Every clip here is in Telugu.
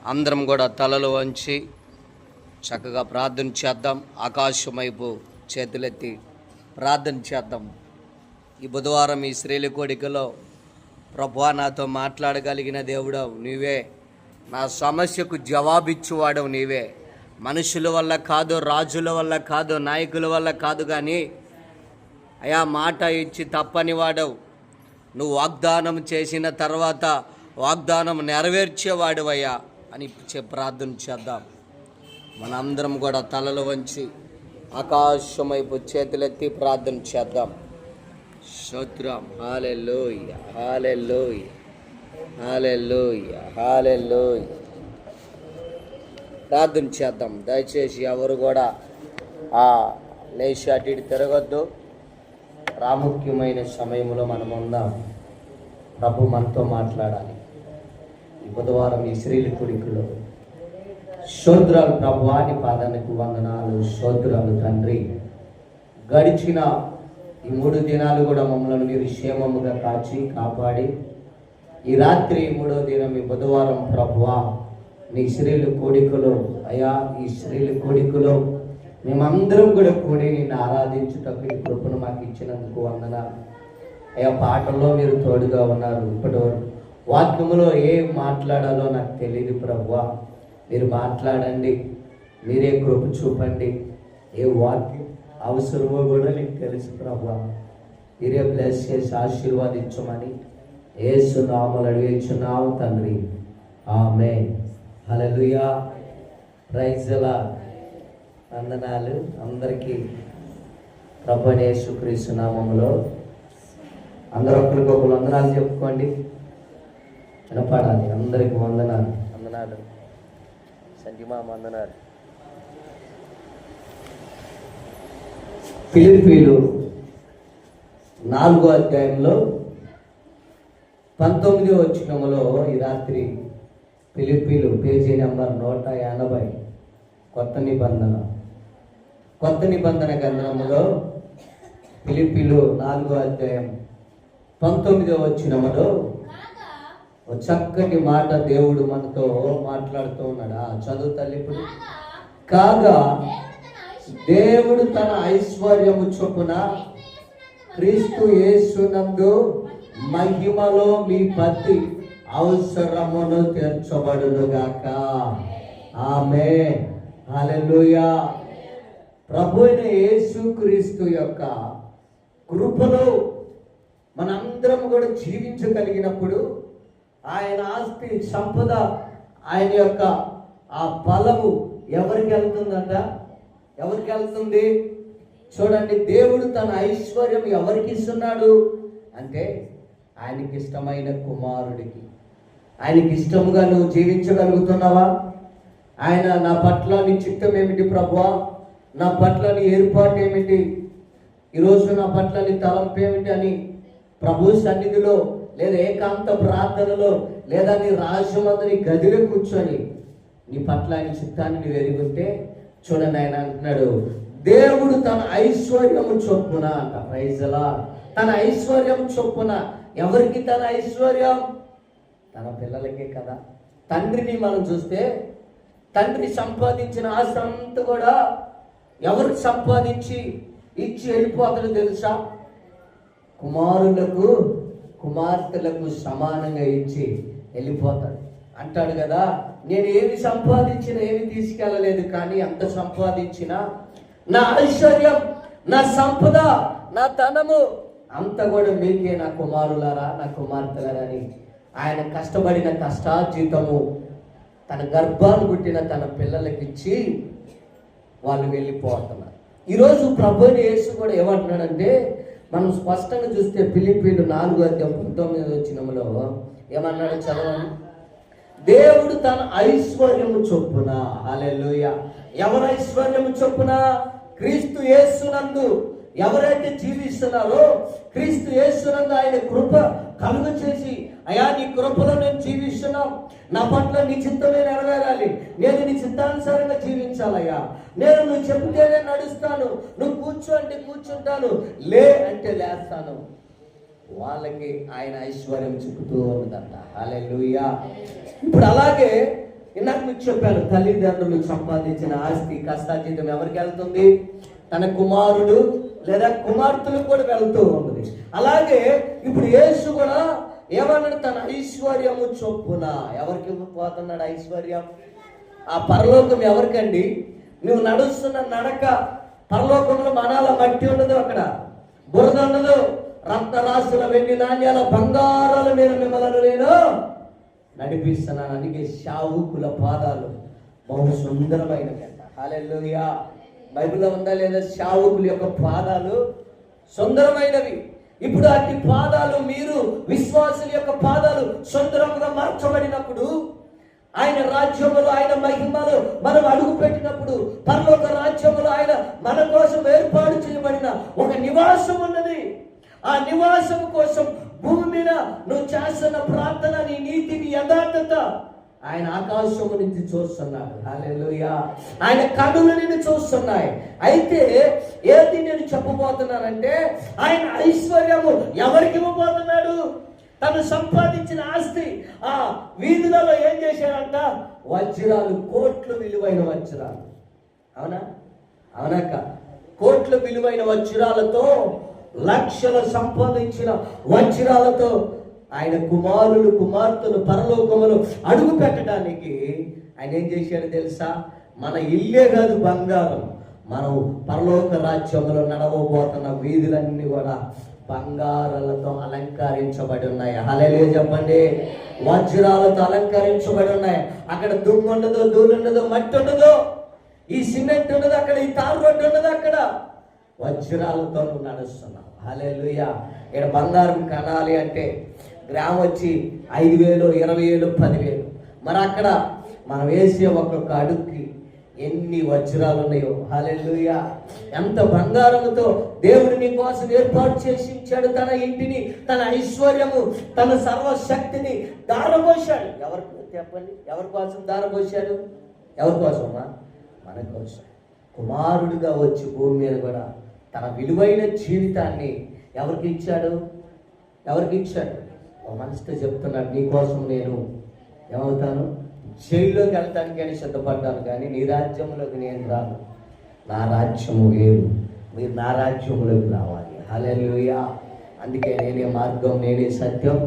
అందరం కూడా తలలు వంచి చక్కగా ప్రార్థన చేద్దాం. ఆకాశం వైపు చేతులెత్తి ప్రార్థన చేద్దాం. ఈ బుధవారం ఈ స్త్రీల కోడికలో ప్రభువా, నాతో మాట్లాడగలిగిన దేవుడవు నీవే, నా సమస్యకు జవాబిచ్చువాడవు నీవే. మనుషుల వల్ల కాదు, రాజుల వల్ల కాదు, నాయకుల వల్ల కాదు, కానీ అయా మాట ఇచ్చి తప్పని వాడవు. నువ్వు వాగ్దానం చేసిన తర్వాత వాగ్దానం నెరవేర్చేవాడువయ్యా అని ప్రార్థన చేద్దాం. మనందరం కూడా తలలు వంచి ఆకాశం వైపు చేతులెత్తి ప్రార్థన చేద్దాం. స్తోత్రం. హల్లెలూయా, హల్లెలూయా, హల్లెలూయా, హల్లెలూయా. ప్రార్థన చేద్దాం. దయచేసి ఎవరు కూడా లేచి అటు ఇటు తిరగొద్దు. ప్రాముఖ్యమైన సమయంలో మనం ఉందాం. ప్రభు మనతో మాట్లాడాలి. ఈ బుధవారం ఈ స్త్రీల కూడికలో స్తోత్రాలు ప్రభువా, నీ పాదానికి వందనాలు. స్తోత్రాలు తండ్రి. గడిచిన ఈ 3 దినాలు కూడా మమ్మల్ని మీరు క్షేమముగా కాచి కాపాడి ఈ రాత్రి 3వ దినం ఈ బుధవారం ప్రభువా నీ స్త్రీల కూడికలో అయా ఈ స్త్రీల కూడికలో మేమందరం కూడా కూడి నిన్ను ఆరాధించుటకు ఈ కృపను మాకు ఇచ్చినందుకు వందనాలు. అయ్యా పాటల్లో మీరు తోడుగా ఉన్నారు. ఇప్పటివరకు వాక్యములో ఏం మాట్లాడాలో నాకు తెలియదు ప్రభువా, మీరు మాట్లాడండి, మీరే కృప చూపండి. ఏ వాక్యం అవసరమో కూడా నీకు తెలుసు ప్రభువా. మీరే బ్లెస్ చేసి ఆశీర్వాదించమని యేసు నామములో అడిగేచున్నాము తండ్రి, ఆమేన్. హల్లెలూయా, ప్రైజ్ ది లార్డ్. వందనాలు అందరికీ ప్రభువైన యేసుక్రీస్తు నామములో. అందరూ ఒకరికొకరు వందనాలు చెప్పుకోండి, వినపడాలి. అందరికి వందనాలు. వందనాలు సంజీమా, వందనాలు. ఫిలిప్పీలు 4వ అధ్యాయంలో 19వ వచనములో ఈ రాత్రి ఫిలిప్పీలు పేజీ నెంబర్ 180 కొత్త నిబంధన గ్రంథములో ఫిలిప్పీలు 4వ అధ్యాయం 19వ వచనములో ఒక చక్కటి మాట దేవుడు మనతో మాట్లాడుతూ ఉన్నాడు. చదువు తల్లి. ఇప్పుడు కాగా దేవుడు తన ఐశ్వర్యము చొప్పున క్రీస్తు యేసునందు మహిమలో మీ ప్రతి అవసరమును తీర్చబడునుగాక. ఆమేన్. హల్లెలూయా. ప్రభువైన యేసుక్రీస్తు యొక్క కృపలో మనందరం కూడా జీవించగలిగినప్పుడు ఆయన ఆస్తి సంపద, ఆయన యొక్క ఆ బలము ఎవరికి వెళ్తుందంట? ఎవరికి వెళ్తుంది? చూడండి, దేవుడు తన ఐశ్వర్యం ఎవరికి ఇస్తున్నాడు అంటే ఆయనకి ఇష్టమైన కుమారుడికి. ఆయనకి ఇష్టముగా నువ్వు జీవించగలుగుతున్నావా? ఆయన నా పట్ల నీ చిత్తం ఏమిటి ప్రభువా, నా పట్ల నీ ఏర్పాటు ఏమిటి, ఈరోజు నా పట్ల నీ తలంపు ఏమిటి అని ప్రభు సన్నిధిలో లేదా ఏకాంత ప్రార్థనలో లేదా నీ రాజ్యమందు నీ గదిలో కూర్చొని నీ పట్ల ఆయన చిత్తాన్ని నువ్వు ఎరుగుంటే చూడండి, ఆయన అంటున్నాడు దేవుడు తన ఐశ్వర్యము చొప్పున అంట. Praise the lord. తన ఐశ్వర్యం చొప్పున. ఎవరికి తన ఐశ్వర్యం? తన పిల్లలకే కదా. తండ్రిని మనం చూస్తే తండ్రి సంపాదించిన ఆస్తి అంతా కూడా ఎవరికి సంపాదించి ఇచ్చి వెళ్ళిపోతాడో తెలుసా? కుమారులకు కుమార్తెలకు సమానంగా ఇచ్చి వెళ్ళిపోతాడు. అంటాడు కదా, నేను ఏమి సంపాదించినా ఏమి తీసుకెళ్ళలేదు, కానీ అంత సంపాదించినా నా ఐశ్వర్యం, నా సంపద, నా ధనము అంతా కూడా మీకే నా కుమారులారా, నా కుమార్తెలారా అని ఆయన కష్టపడిన కష్టార్జితము తన గర్భాలు పుట్టిన తన పిల్లలకి ఇచ్చి వాళ్ళు వెళ్ళిపోతున్నారు. ఈరోజు ప్రభువైన యేసు కూడా ఏమంటున్నాడంటే, మనం స్పష్టంగా చూస్తే ఫిలిప్పీలు 4వ అధ్యాయం 19వ వచనములో ఏమన్నాడు చదవండి. దేవుడు తన ఐశ్వర్యము చొప్పున. హల్లెలూయా. ఎవరి ఐశ్వర్యము చొప్పున? క్రీస్తు యేసునందు ఎవరైతే జీవిస్తున్నారో క్రీస్తు యేసునందు ఆయన కృప కలుగు చేసి, అయా నీ కృపలో నేను జీవిస్తున్నాం, నా పట్ల నీ చిత్తమే నెరవేరాలి, నేను నీ చిత్తానుసారంగా జీవించాలయ్యా, నేను నువ్వు చెప్తేనే నడుస్తాను, నువ్వు కూర్చో అంటే కూర్చుంటాను, లే అంటే లేస్తాను, వాళ్ళకి ఆయన ఐశ్వర్యం చూపుతూ ఉన్నదంట. హల్లెలూయా. ఇప్పుడు అలాగే ఇందాక మీకు చెప్పాను, తల్లిదండ్రులు సంపాదించిన ఆస్తి కష్టార్జితం ఎవరికి వెళ్తుంది? తన కుమారుడు లేదా కుమార్తెలకు కూడా వెళ్తూ ఉంటుంది. అలాగే ఇప్పుడు యేసు కూడా ఏమన్నాడు? తన ఐశ్వర్యము చొప్పున ఎవరికి పోతున్నాడు ఐశ్వర్యం? ఆ పరలోకం ఎవరికండి? నువ్వు నడుస్తున్న నడక పరలోకంలో మనాల మట్టి ఉండదు, అక్కడ బురద ఉండదు, రక్తరాశుల వెండి నాణ్యాల బంగారాల మీద మిమ్మల్ని నేను నడిపిస్తున్నాను. అందుకే శావుకుల పాదాలు బహు సుందరమైనవి అంట. హల్లెలూయా. బైబిల్లో ఉందా లేదా? శావుకుల యొక్క పాదాలు సుందరమైనవి. ఇప్పుడు అట్టి పాదాలు, మీరు విశ్వాసుల యొక్క పాదాలు సుందరంగా మార్చబడినప్పుడు, ఆయన రాజ్యములో, ఆయన మహిమలో మనం అడుగు పెట్టినప్పుడు, పరలోక రాజ్యములో ఆయన మన కోసం ఏర్పాటు చేయబడిన ఒక నివాసం ఉన్నది. ఆ నివాసం కోసం భూమి మీద నువ్వు చేస్తున్న ప్రార్థన, నీ నీతి, నీ యథార్థత ఆయన ఆకాశము నుంచి చూస్తున్నాడు. హల్లెలూయా. ఆయన కన్నులు నిన్ను చూస్తున్నాయి. అయితే ఏది నేను చెప్పబోతున్నానంటే, ఆయన ఐశ్వర్యము ఎవరికి ఇవ్వబోతున్నాడు? తను సంపాదించిన ఆస్తి ఆ వీధులలో ఏం చేశాడంట? వజ్రాలు, కోట్లు విలువైన వజ్రాలు. అవునా? అవునక్క. కోట్ల విలువైన వజ్రాలతో, లక్షలు సంపాదించిన వజ్రాలతో ఆయన కుమారులు కుమార్తెలు పరలోకములు అడుగు పెట్టడానికి ఆయన ఏం చేశాడు తెలుసా? మన ఇల్లే కాదు బంగారం, మనం పరలోక రాజ్యంలో నడవబోతున్న వీధులన్నీ కూడా బంగారాలతో అలంకరించబడి ఉన్నాయి. హల్లెలూయా చెప్పండి. వజ్రాలతో అలంకరించబడి ఉన్నాయి. అక్కడ దుమ్ము ఉండదు, ధూళి ఉండదు, మట్టి ఉండదు, ఈ సిమెంట్ ఉండదు, అక్కడ ఈ తారు రోడ్డు ఉండదు, అక్కడ వజ్రాలతో నువ్వు నడుస్తున్నావు. హల్లెలూయా. ఇక్కడ బంగారం కనాలి అంటే గ్రామ్ వచ్చి 5,000, 20,000, 10,000. మరి అక్కడ మనం వేసే ఒక్కొక్క అడుగుకి ఎన్ని వజ్రాలు ఉన్నాయో. హల్లెలూయా. ఎంత బంగారంతో దేవుడు నీ కోసం ఏర్పాటు చేసి ఇచ్చాడు. తన ఇంటిని, తన ఐశ్వర్యము, తన సర్వశక్తిని దారపోశాడు. ఎవరికి చెప్పండి? ఎవరి కోసం దారపోశాడు? ఎవరి కోసమా? మన కోసం. కుమారుడిగా వచ్చి భూమి మీద కూడా తన విలువైన జీవితాన్ని ఎవరికి ఇచ్చాడు? ఎవరికి ఇచ్చాడు? ఒక మనిషితో చెప్తున్నాడు, నీ కోసం నేను ఏమవుతాను? జైల్లోకి వెళ్తానికని సిద్ధపడ్డాను, కానీ నీ రాజ్యంలోకి నేను రాను. నా రాజ్యము వేరు, మీరు నా రాజ్యంలోకి రావాలి. హల్లెలూయా. అందుకే నేనే మార్గం, నేనే సత్యం,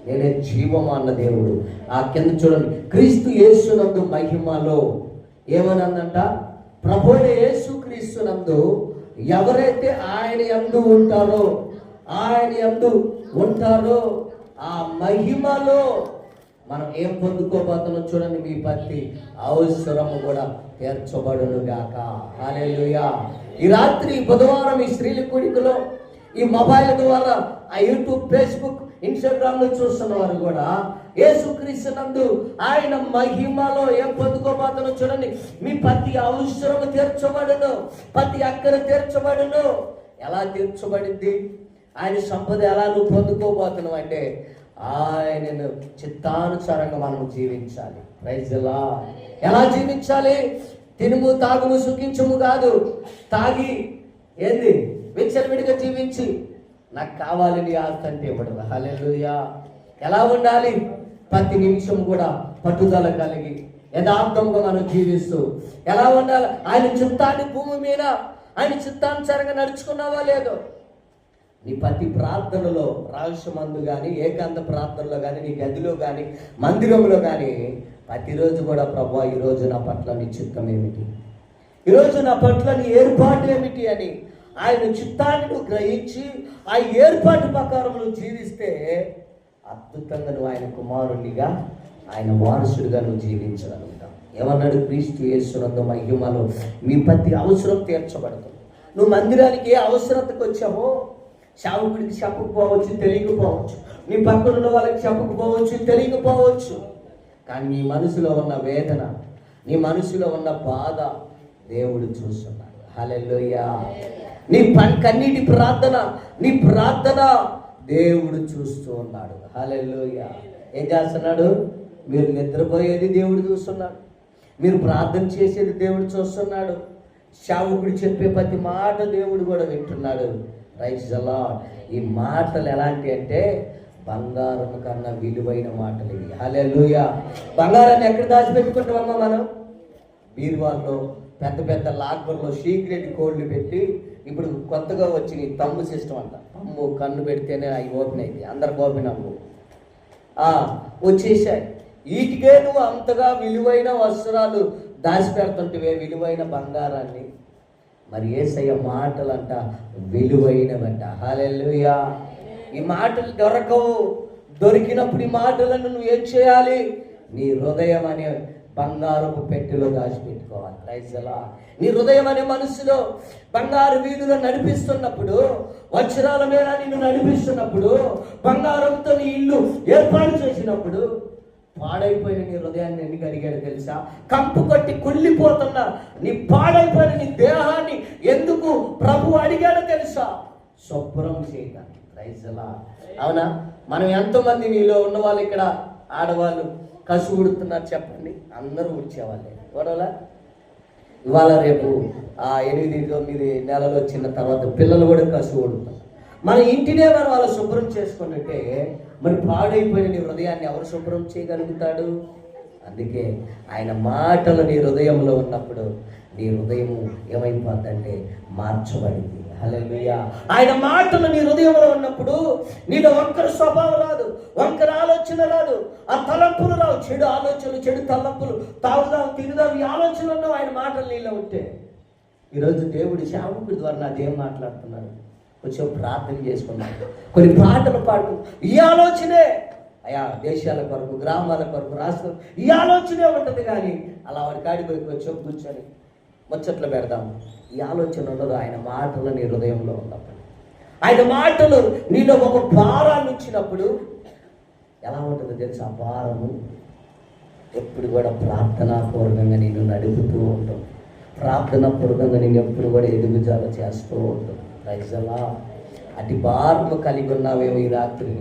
నేనే జీవం అన్న దేవుడు. ఆ కింద చూడండి, క్రీస్తు యేసునందు మహిమలో ఏమనందంట? ప్రభువైన యేసు క్రీస్తునందు ఎవరైతే ఆయన యందు ఉంటారో, ఆయన యందు ఉంటారో ఆ మహిమలో మనం ఏం పొందుకోబోతున్నాం చూడండి. మీ ప్రతి అవసరము కూడా తీర్చబడును గాక. హల్లెలూయా. ఈ రాత్రి బుధవారం ఈ స్త్రీల కూడికలో ఈ మొబైల్ ద్వారా ఆ యూట్యూబ్, ఫేస్బుక్, ఇన్స్టాగ్రామ్ లో చూస్తున్న వారు కూడా యేసుక్రీస్తునందు ఆయన మహిమలో ఏం పొందుకోబోతున్నాం చూడండి. మీ ప్రతి అవసరము తీర్చబడును, ప్రతి అక్కర తీర్చబడును. ఎలా తీర్చబడింది? ఆయన సంపద ఎలా నువ్వు పొందుకోబోతున్నావు అంటే, ఆయనను చిత్తానుసారంగా మనం జీవించాలి. Praise the lord. ఎలా జీవించాలి? తినుము, తాగుము, సుఖించుము కాదు. తాగి ఏంది విచ్చలవిడిగా జీవించి నాకు కావాలి నీ ఆస్తి అంటే ఇవ్వడం. హల్లెలూయా. ఎలా ఉండాలి? ప్రతి నిమిషం కూడా పట్టుదల కలిగి యథార్థంగా మనం జీవిస్తూ ఎలా ఉండాలి? ఆయన చిత్తాన్ని భూమి మీద ఆయన చిత్తానుసారంగా నడుచుకున్నావా లేదో? నీ ప్రతి ప్రార్థనలో, రహస్యమందు కానీ, ఏకాంత ప్రార్థనలో కానీ, నీ గదిలో కానీ, మందిరంలో కానీ ప్రతిరోజు కూడా ప్రభువా ఈరోజు నా పట్ల నీ చిత్తం ఏమిటి, ఈరోజు నా పట్ల నీ ఏర్పాటు ఏమిటి అని ఆయన చిత్తాన్ని నువ్వు గ్రహించి ఆ ఏర్పాటు ప్రకారం నువ్వు జీవిస్తే అద్భుతంగా నువ్వు ఆయన కుమారునిగా, ఆయన వారసుడిగా నువ్వు జీవించగలుగుతావు. ఏమన్నాడు? క్రీస్తు యేసునందు మహిమలో మీ ప్రతి అవసరం తీర్చబడుతుంది. నువ్వు మందిరానికి ఏ అవసరతకు వచ్చావో సేవకుడికి చెప్పకపోవచ్చు, తెలియకపోవచ్చు, నీ పక్కన ఉన్న వాళ్ళకి చెప్పకపోవచ్చు, తెలియకపోవచ్చు, కానీ నీ మనసులో ఉన్న వేదన, నీ మనసులో ఉన్న బాధ దేవుడు చూస్తున్నాడు. హల్లెలూయా. నీ కన్నీటి ప్రార్థన, నీ ప్రార్థన దేవుడు చూస్తూ ఉన్నాడు. హల్లెలూయా. ఏం చేస్తున్నాడు? మీరు నిద్రపోయేది దేవుడు చూస్తున్నాడు, మీరు ప్రార్థన చేసేది దేవుడు చూస్తున్నాడు, సేవకుడు చెప్పే ప్రతి మాట దేవుడు కూడా వింటున్నాడు. Praise the lord. ఈ మాటలు ఎలాంటి అంటే బంగారం కన్నా విలువైన మాటలు ఇవి. హల్లెలూయా. బంగారాన్ని ఎక్కడ దాచిపెట్టుకుంటామమ్మా మనం? బీరువాల్లో, పెద్ద పెద్ద లాకర్లో సీక్రెట్ కోడ్లు పెట్టి, ఇప్పుడు కొత్తగా వచ్చిన ఈ తమ్ము సిస్టమ్ అంట. తమ్ము కన్ను పెడితేనే అవి ఓపెన్ అయింది, అందరికి ఓపెన్ అవ్వు వచ్చేసాయి. వీటికే నువ్వు అంతగా విలువైన వస్త్రాలు దాచిపెడుతుంటే విలువైన బంగారాన్ని. మరి యేసయ్య మాటలంట విలువైనవంట. హల్లెలూయా. ఈ మాటలు దొరకవు. దొరికినప్పుడు ఈ మాటలను నువ్వు ఏం చేయాలి? నీ హృదయం అనే బంగారపు పెట్టెలో దాచిపెట్టుకోవాలి. రైజలా. నీ హృదయం అనే మనసులో బంగారు వీధులు నడిపిస్తున్నప్పుడు, వజ్రాల మీద నిన్ను నడిపిస్తున్నప్పుడు, బంగారంతో నీ ఇల్లు ఏర్పాటు చేసినప్పుడు, పాడైపోయిన నీ హృదయాన్ని ఎందుకు అడిగాడు తెలుసా? కంపు కొట్టి కుళ్ళిపోతున్న నీ పాడైపోయిన నీ దేహాన్ని ఎందుకు ప్రభు అడిగాడో తెలుసా? శుభ్రం చేయడానికి. రైజలా. అవునా? మనం ఎంతోమంది మీలో ఉన్న వాళ్ళు ఇక్కడ ఆడవాళ్ళు కసు ఉడుతున్నారు చెప్పండి. అందరూ ఉడిచేవాళ్ళే గొడవలా. ఇవాళ రేపు 8-9 నెలలు వచ్చిన తర్వాత పిల్లలు కూడా కసు ఉడుతున్నారు. మన ఇంటినే మనం అలా శుభ్రం చేసుకున్నట్టే మరి పాడైపోయిన నీ హృదయాన్ని ఎవరు శుభ్రం చేయగలుగుతాడు? అందుకే ఆయన మాటలు నీ హృదయంలో ఉన్నప్పుడు నీ హృదయము ఏమైపోద్దంటే మార్చబడింది. హల్లెలూయా. ఆయన మాటలు నీ హృదయంలో ఉన్నప్పుడు నీలో వంకర స్వభావం రాదు, వంకర ఆలోచన రాదు, ఆ తలంపులు రావు. చెడు ఆలోచనలు, చెడు తలంపులు, తాగుదాం తిరుగుదాం ఈ ఆలోచనలు ఆయన మాటలు నీలో ఉంటే. ఈరోజు దేవుడి సేవకుడి ద్వారా నాదేం మాట్లాడుతున్నాడు? కొంచెం ప్రార్థన చేసుకున్నాడు, కొన్ని పాటలు పాడుకున్నాడు. ఈ ఆలోచనే అయా దేశాల కొరకు, గ్రామాల కొరకు, రాష్ట్రం ఈ ఆలోచనే ఉంటుంది. కానీ అలా వాడి కాడికి పోయి కొంచెం కూర్చొని ముచ్చట్లు పెడదాం ఈ ఆలోచన ఉండదు. ఆయన మాటలు నీ హృదయంలో ఉన్నప్పుడు, ఆయన మాటలు నీలో ఒక భారాన్ని ఇచ్చినప్పుడు ఎలా ఉంటుందో తెలుసు? ఆ భారము ఎప్పుడు కూడా ప్రార్థనాపూర్వకంగా నేను నడుపుతూ ఉంటాం. ప్రార్థనాపూర్వకంగా నేను ఎప్పుడు కూడా ఎదుగుజాల చేస్తూ ఉంటాం. రైజలా. అటు భారము కలిగి ఉన్నావేమో ఈ రాత్రి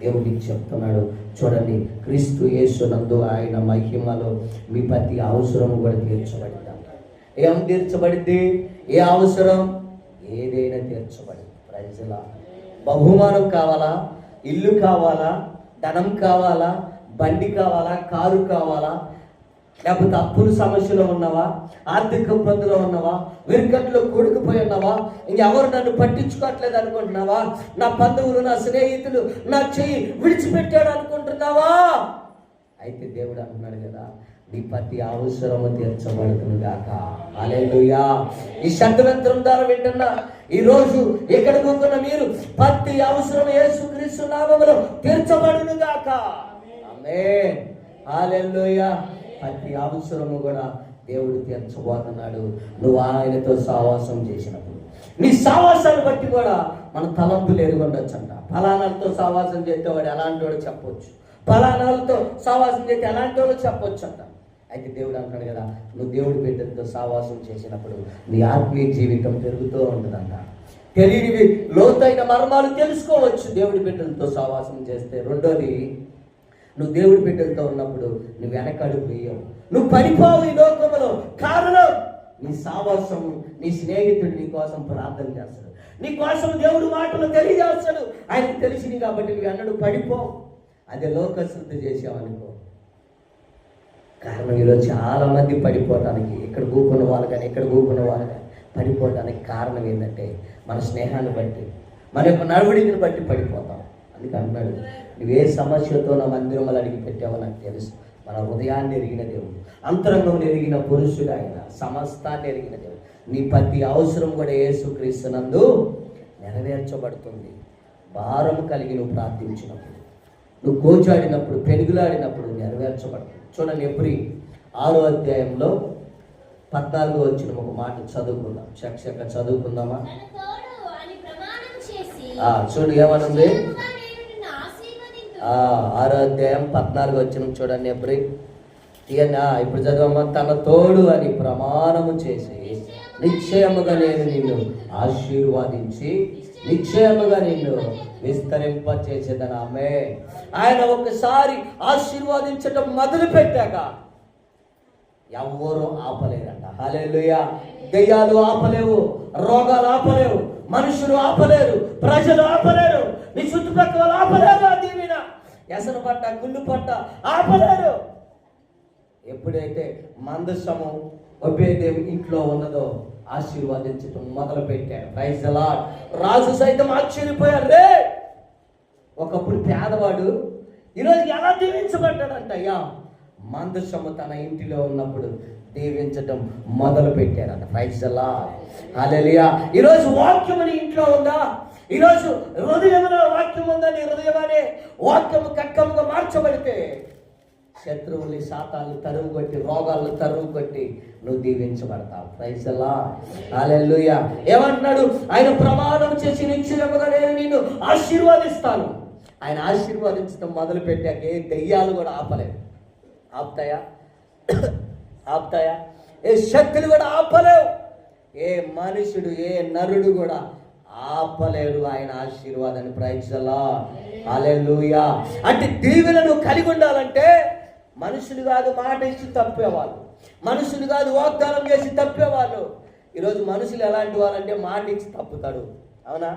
దేవుడికి చెప్తున్నాడు. చూడండి, క్రీస్తు యేసునందు ఆయన మహిమలో మీ ప్రతి అవసరం కూడా తీర్చబడింది. ఏం తీర్చబడింది? ఏ అవసరం? ఏదైనా తీర్చబడింది. రైజలా. బహుమానం కావాలా? ఇల్లు కావాలా? ధనం కావాలా? బండి కావాలా? కారు కావాలా? లేకపోతే అప్పుల సమస్యలో ఉన్నావా? ఆర్థిక ఇబ్బందులో ఉన్నావా? విరికట్లో కూడుకుపోయి ఉన్నావా? ఇంకెవరు నన్ను పట్టించుకోవట్లేదు అనుకుంటున్నావా? నా బంధువులు, నా స్నేహితులు నా చెయ్యి విడిచిపెట్టాడు అనుకుంటున్నావా? అయితే దేవుడు అంటున్నాడు కదా, నీ ప్రతి అవసరము తీర్చబడుతుంది గాక. హల్లెలూయా. ఈ శబ్దవంతరం ద్వారా వింటున్నా ఈరోజు ఇక్కడ కూర్చున్న మీరు ప్రతి అవసరం యేసుక్రీస్తు నామములో తీర్చబడును గాక. ఆమేన్. హల్లెలూయా. ప్రతి అవసరము కూడా దేవుడు తీర్చబోతున్నాడు నువ్వు ఆయనతో సావాసం చేసినప్పుడు. నీ సావాసాన్ని బట్టి కూడా మన తలంపులు ఎరుగుండొచ్చు అంట. ఫలానాలతో సావాసం చేస్తే వాడు ఎలాంటి వాడు చెప్పొచ్చు, ఫలానాలతో సావాసం చేస్తే ఎలాంటి వాడు చెప్పొచ్చు అంట. అయితే దేవుడు అంటాడు కదా, నువ్వు దేవుడి బిడ్డలతో సావాసం చేసినప్పుడు నీ ఆత్మీయ జీవితం పెరుగుతూ ఉంటుందంట. తెలియనివి లోతైన మర్మాలు తెలుసుకోవచ్చు దేవుడి బిడ్డలతో సావాసం చేస్తే. రెండోది, నువ్వు దేవుడి బిడ్డలతో ఉన్నప్పుడు నువ్వు వెనకడుగు వేయవు, నువ్వు పడిపోవు ఈ లోకంలో. కారణం నీ సావాసం. నీ స్నేహితుడు నీ కోసం ప్రార్థన చేస్తాడు, నీ కోసం దేవుడు మాటలు తెలియజేస్తాడు. ఆయనకు తెలిసింది కాబట్టి నువ్వు అన్నడు పడిపోవు. అదే లోకశుద్ధి చేసావనుకో. కారణం ఈరోజు చాలా మంది పడిపోవటానికి, ఇక్కడ కూకున్న వాళ్ళు కానీ ఇక్కడ కూకున్న వాళ్ళు కానీ పడిపోవటానికి కారణం ఏంటంటే మన స్నేహాన్ని బట్టి, మన యొక్క నడవడిని బట్టి పడిపోతాం. అందుకే అన్నాడు, నువ్వే సమస్యతో నా మందిరంలో అడిగి పెట్టావో నాకు తెలుసు. మన హృదయాన్ని ఎరిగిన దేవుడు, అంతరంగం ఎరిగిన పురుషుడు ఆయన, సమస్తాన్ని ఎరిగిన దేవుడు. నీ ప్రతి అవసరం కూడా యేసుక్రీస్తునందు నెరవేర్చబడుతుంది. భారము కలిగి నువ్వు ప్రార్థించినప్పుడు, నువ్వు గోచాడినప్పుడు, పెనుగులాడినప్పుడు నెరవేర్చబడుతుంది. చూడండి, ఎబ్రీ 6వ అధ్యాయంలో 14 వచ్చిన ఒక మాట చదువుకుందాం. చక్కగా చదువుకుందామా? చూడు ఏమనుంది? 6వ అధ్యాయం 14 వచ్చిన చూడండి. ఎబ్రీ ఇప్పుడు చదవమ్మా. తన తోడు అని ప్రమాణము చేసి నిశ్చయముగా నేను నిన్ను ఆశీర్వాదించి నిశ్చయముగా నిన్ను విస్తరింప చేసేదని. ఆమె ఆయన ఒకసారి ఆశీర్వాదించటం మొదలు పెట్టాక ఎవరు ఆపలేరంట. హల్లెలూయా. దెయ్యాలు ఆపలేవు, రోగాలు ఆపలేవు, మనుషులు ఆపలేరు, ప్రజలు ఆపలేరు. నీ చుట్టుపక్కల వాళ్ళు ఆపలేరు ఆ దీవెన. ఎసరు పట్ట గుళ్ళు పట్ట ఆపలేరు. ఎప్పుడైతే మందసము ఒబేదేవి ఇంట్లో ఉన్నదో ఆశీర్వదించడం మొదలు పెట్టాడు. Praise the lord. రాజు సైతం ఆశ్చర్యపోయారు. రే, ఒకప్పుడు పేదవాడు ఈరోజు ఎలా దీవించబడ్డాడంట. అయ్యా, మందసము తన ఇంటిలో ఉన్నప్పుడు దీవించటం మొదలు పెట్టారంట. Praise the Lord. హల్లెలూయా. ఈరోజు వాక్యం నీ ఇంట్లో ఉందా? ఈరోజు హృదయంలో వాక్యం ఉందా? నీ హృదయమనే వాక్యము కక్కముగా మార్చబడితే శత్రువుల్ని శాతాలను తరువు కొట్టి, రోగాలను తరువు కొట్టి నువ్వు దీవించబడతావు. Praise the Lord. హల్లెలూయా. ఏమంటున్నాడు? ఆయన ప్రమాణం చేసి నిశ్చయముగా నేను నిన్ను ఆశీర్వదిస్తాను. ఆయన ఆశీర్వదించడం మొదలు పెట్టాక ఏ దెయ్యాలు కూడా ఆపలేవు. ఆపుతాయా? ఆపుతాయా? ఏ శక్తులు కూడా ఆపలేవు. ఏ మనుషుడు, ఏ నరుడు కూడా ఆపలేడు ఆయన ఆశీర్వాదాన్ని. Praise the Lord. హల్లెలూయా. అంటే దీవెనను కలిగి ఉండాలంటే మనుషులు కాదు మాట ఇచ్చి తప్పేవాళ్ళు, మనుషులు కాదు వాగ్దానం చేసి తప్పేవాళ్ళు. ఈరోజు మనుషులు ఎలాంటి వాళ్ళంటే మాట ఇచ్చి తప్పుతాడు. అవునా?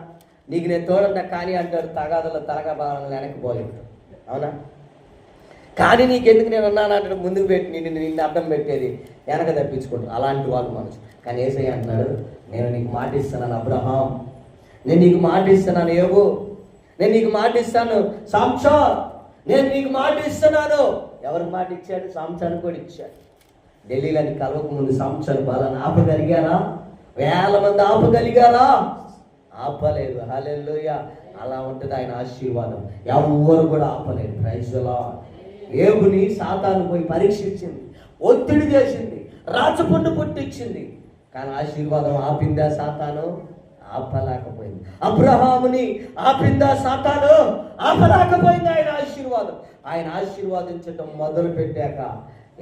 నీకు నేను తోడంట కానీ అంటాడు, తగాదలో తలగా భావన వెనక్కిపోయాడు. అవునా? కానీ నీకెందుకు నేను ఉన్నాను అంటాడు, ముందుకు పెట్టి నిన్ను అడ్డం పెట్టేది వెనక తప్పించుకుంటారు. అలాంటి వాళ్ళు మనుషులు. కానీ యేసయ్య అంటున్నాడు, నేను నీకు మాట ఇస్తున్నాను అబ్రహాం, నేను నీకు మాట ఇస్తున్నాను యోబు, నేను నీకు మాట ఇస్తాను సాంసోన్, నేను నీకు మాట ఇస్తున్నాను. ఎవరికి మాట ఇచ్చాడు? సాంసోన్ కూడా ఇచ్చాడు. ఢిల్లీలోని కలవక ముందు సాంసోన్ బలాన్ని ఆపగలిగారా? 1000 మంది ఆపగలిగారా? ఆపలేదు. హల్లెలూయా. అలా ఉంటుంది ఆయన ఆశీర్వాదం. ఎవరు కూడా ఆపలేదు. Praise the lord. ఏబుని సాతాను పోయి పరీక్షించింది, ఒత్తిడి చేసింది, రాచపుండు పుట్టించింది. కానీ ఆశీర్వాదం ఆపిందా సాతాను? ఆపలేకపోయింది. అబ్రహాముని ఆపిందా సాతాను? ఆపలేకపోయింది ఆయన ఆశీర్వాదం. ఆయన ఆశీర్వాదించటం మొదలు పెట్టాక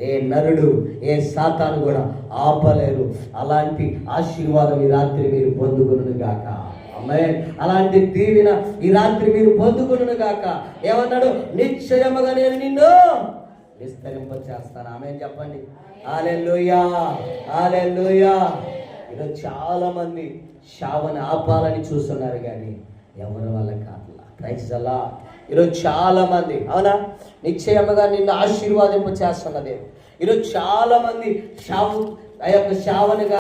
ఏ నరుడు, ఏ సాతాను కూడా ఆపలేరు. అలాంటి ఆశీర్వాదం ఈ రాత్రి మీరు పొందుకును గాక. ఆమేన్. అలాంటి దీవెన ఈ రాత్రి మీరు పొందుకును గాక. ఏమన్నాడు? నిశ్చయముగా నేను నిన్ను విస్తరింప చేస్తాను. ఆమేన్ చెప్పండి. హల్లెలూయా. హల్లెలూయా. ఈరోజు చాలా మంది శావని ఆపాలని చూస్తున్నారు కానీ ఎవరి వల్ల కాదులా. Praise the lord. ఈరోజు చాలా మంది, అవునా, నిశ్చయముగా నిన్ను ఆశీర్వాదింప చేస్తున్నదే. ఈరోజు చాలా మంది ఆ యొక్క శావనిగా